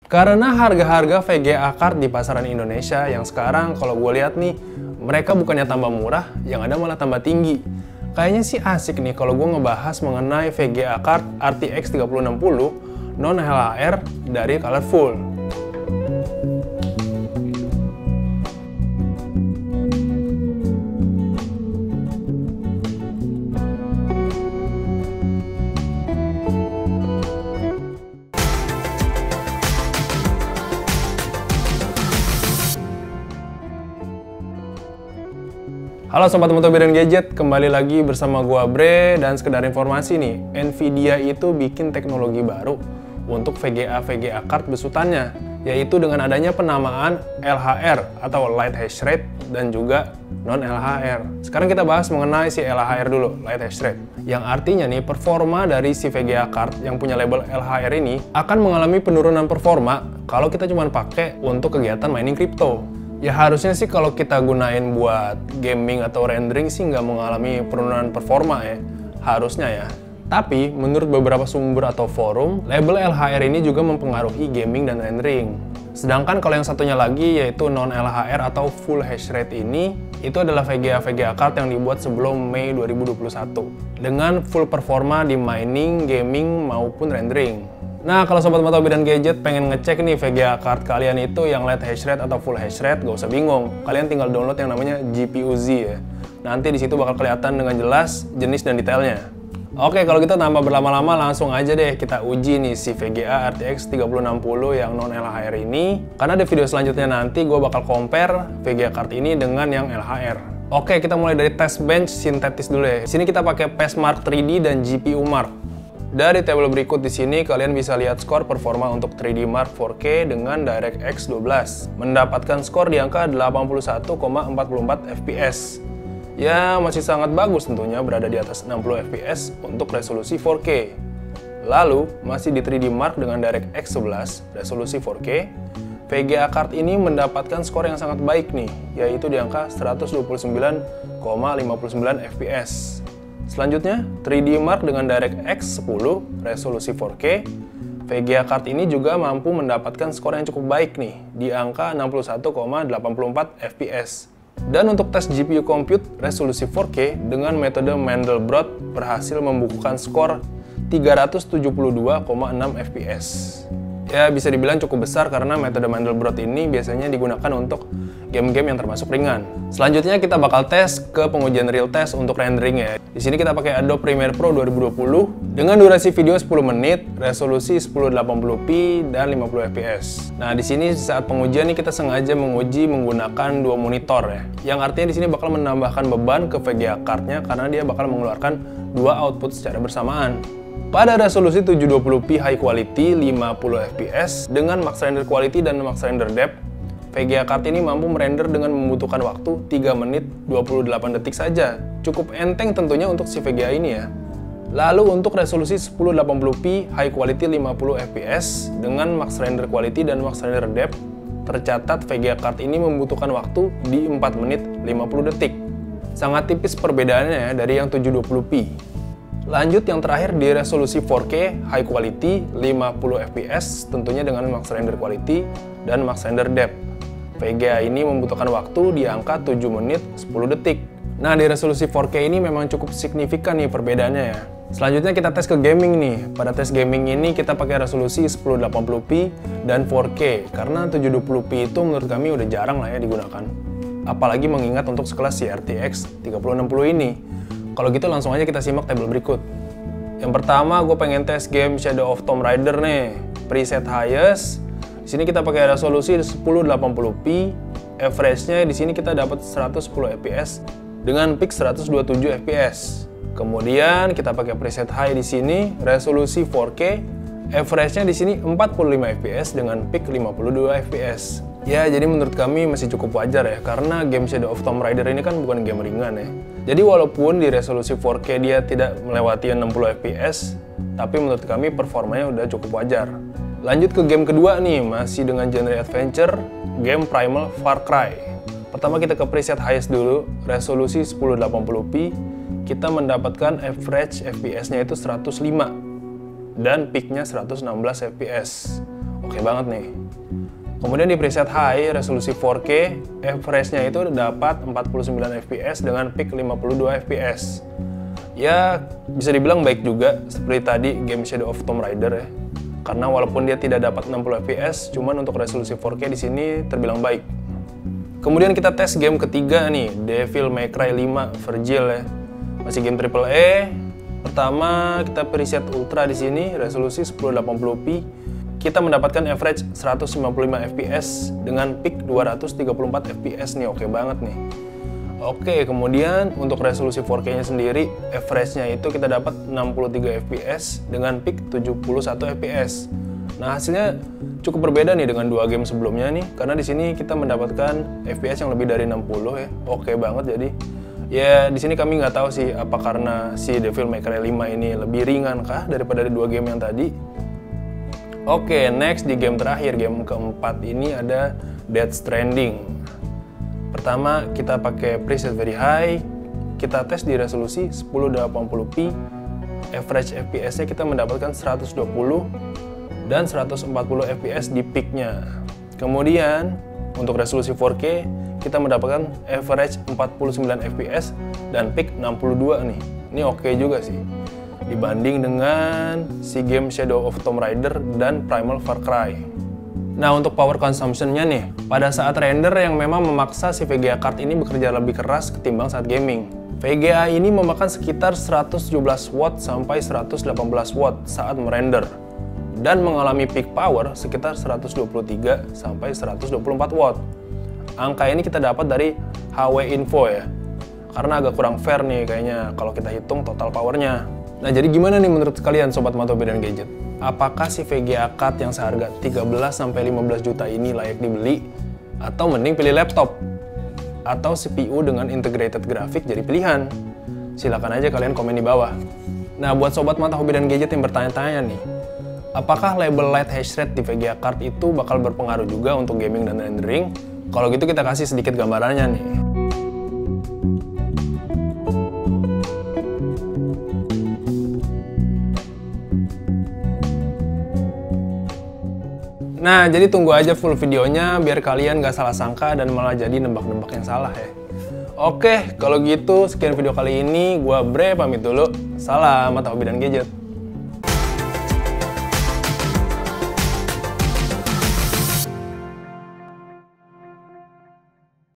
Karena harga-harga VGA card di pasaran Indonesia yang sekarang kalau gue lihat nih, mereka bukannya tambah murah, yang ada malah tambah tinggi. Kayaknya sih asik nih kalau gue ngebahas mengenai VGA card RTX 3060 non LHR dari Colorful. Halo Sobat Motobi dan Gadget, kembali lagi bersama gua Bre, dan sekedar informasi nih, Nvidia itu bikin teknologi baru untuk VGA card besutannya, yaitu dengan adanya penamaan LHR atau Light Hash Rate dan juga non-LHR. Sekarang kita bahas mengenai si LHR dulu, Light Hash Rate, yang artinya nih performa dari si VGA card yang punya label LHR ini akan mengalami penurunan performa kalau kita cuma pakai untuk kegiatan mining crypto. Ya harusnya sih kalau kita gunain buat gaming atau rendering sih nggak mengalami penurunan performa ya, harusnya ya. Tapi menurut beberapa sumber atau forum, label LHR ini juga mempengaruhi gaming dan rendering. Sedangkan kalau yang satunya lagi yaitu non-LHR atau Full Hash Rate ini, itu adalah VGA card yang dibuat sebelum Mei 2021 dengan full performa di mining, gaming maupun rendering. Nah, kalau Sobat Motobi dan Gadget pengen ngecek nih VGA card kalian itu yang Light Hash Rate atau Full Hash Rate, gak usah bingung. Kalian tinggal download yang namanya GPU-Z ya. Nanti di situ bakal kelihatan dengan jelas jenis dan detailnya. Oke, kalau gitu tanpa berlama-lama langsung aja deh kita uji nih si VGA RTX 3060 yang non-LHR ini. Karena di video selanjutnya nanti gue bakal compare VGA card ini dengan yang LHR. Oke, kita mulai dari test bench sintetis dulu ya. Di sini kita pakai PESmark 3D dan GPU Mark. Dari tabel berikut di sini kalian bisa lihat skor performa untuk 3D Mark 4K dengan DirectX 12, mendapatkan skor di angka 81,44 fps. Ya, masih sangat bagus tentunya, berada di atas 60 fps untuk resolusi 4K. Lalu, masih di 3D Mark dengan DirectX 11, resolusi 4K, VGA card ini mendapatkan skor yang sangat baik nih, yaitu di angka 129,59 fps. Selanjutnya, 3D Mark dengan DirectX 10, resolusi 4K. VGA card ini juga mampu mendapatkan skor yang cukup baik nih, di angka 61,84 fps. Dan untuk tes GPU Compute resolusi 4K dengan metode Mandelbrot berhasil membukukan skor 372,6 fps. Ya, bisa dibilang cukup besar karena metode Mandelbrot ini biasanya digunakan untuk game-game yang termasuk ringan. Selanjutnya kita bakal tes ke pengujian real test untuk rendering ya. Di sini kita pakai Adobe Premiere Pro 2020 dengan durasi video 10 menit, resolusi 1080p dan 50 fps. Nah, di sini saat pengujian nih kita sengaja menguji menggunakan dua monitor ya. Yang artinya di sini bakal menambahkan beban ke VGA card-nya karena dia bakal mengeluarkan dua output secara bersamaan. Pada resolusi 720p high quality 50 fps dengan max render quality dan max render depth, VGA card ini mampu merender dengan membutuhkan waktu 3 menit 28 detik saja. Cukup enteng tentunya untuk si VGA ini ya. Lalu untuk resolusi 1080p high quality 50 fps dengan max render quality dan max render depth, tercatat VGA card ini membutuhkan waktu di 4 menit 50 detik. Sangat tipis perbedaannya ya dari yang 720p. Lanjut yang terakhir di resolusi 4K high quality 50 fps tentunya dengan max render quality dan max render depth. VGA ini membutuhkan waktu di angka 7 menit 10 detik. Nah, di resolusi 4K ini memang cukup signifikan nih perbedaannya ya. Selanjutnya kita tes ke gaming nih. Pada tes gaming ini kita pakai resolusi 1080p dan 4K karena 720p itu menurut kami udah jarang lah ya digunakan. Apalagi mengingat untuk sekelas si RTX 3060 ini. Kalau gitu langsung aja kita simak tabel berikut. Yang pertama gue pengen tes game Shadow of Tomb Raider nih. Preset highest. Di sini kita pakai resolusi 1080p. Average-nya di sini kita dapat 110 fps dengan peak 127 fps. Kemudian kita pakai preset high di sini, resolusi 4K. Average-nya di sini 45 fps dengan peak 52 fps. Ya, jadi menurut kami masih cukup wajar ya, karena game Shadow of Tomb Raider ini kan bukan game ringan ya. Jadi walaupun di resolusi 4K dia tidak melewati 60 fps, tapi menurut kami performanya udah cukup wajar. Lanjut ke game kedua nih, masih dengan genre adventure, game Primal Far Cry. Pertama kita ke preset highest dulu, resolusi 1080p, kita mendapatkan average fps-nya itu 105 dan peak-nya 116 fps. Oke banget nih. Kemudian di preset high, resolusi 4K, average-nya itu dapat 49 fps dengan peak 52 fps. Ya, bisa dibilang baik juga, seperti tadi game Shadow of Tomb Raider ya. Karena walaupun dia tidak dapat 60 fps, cuman untuk resolusi 4K di sini terbilang baik. Kemudian kita tes game ketiga nih, Devil May Cry 5 Vergil ya. Masih game AAA. Pertama, kita preset ultra di sini, resolusi 1080p. Kita mendapatkan average 195 fps dengan peak 234 fps nih, oke banget nih. Oke, kemudian untuk resolusi 4K-nya sendiri, average-nya itu kita dapat 63 fps dengan peak 71 fps. Nah, hasilnya cukup berbeda nih dengan dua game sebelumnya nih, karena di sini kita mendapatkan fps yang lebih dari 60 ya. Oke banget jadi. Ya, di sini kami nggak tahu sih apa karena si Devil May Cry 5 ini lebih ringan kah daripada dua game yang tadi. Oke, next di game terakhir, game keempat ini ada Death Stranding. Pertama, kita pakai preset very high, kita tes di resolusi 1080p, average fps-nya kita mendapatkan 120 dan 140 fps di peak-nya. Kemudian, untuk resolusi 4K, kita mendapatkan average 49 fps dan peak 62 nih. Ini oke juga sih, dibanding dengan si game Shadow of Tomb Raider dan Primal Far Cry. Nah, untuk power consumption-nya nih, pada saat render yang memang memaksa si VGA card ini bekerja lebih keras ketimbang saat gaming. VGA ini memakan sekitar 117 watt sampai 118 watt saat merender dan mengalami peak power sekitar 123 sampai 124 watt. Angka ini kita dapat dari HW Info ya, karena agak kurang fair nih kayaknya kalau kita hitung total powernya. Nah, jadi gimana nih menurut kalian Sobat Matobe dan Gadget? Apakah si VGA card yang seharga 13-15 juta ini layak dibeli? Atau mending pilih laptop? Atau CPU dengan integrated graphic jadi pilihan? Silahkan aja kalian komen di bawah. Nah, buat Sobat Matobe dan Gadget yang bertanya-tanya nih, apakah label light hash rate di VGA card itu bakal berpengaruh juga untuk gaming dan rendering? Kalau gitu kita kasih sedikit gambarannya nih. Nah, jadi tunggu aja full videonya biar kalian gak salah sangka dan malah jadi nebak-nebak yang salah ya. Oke, kalau gitu sekian video kali ini. Gua Bre pamit dulu. Salam Matobe dan Gadget.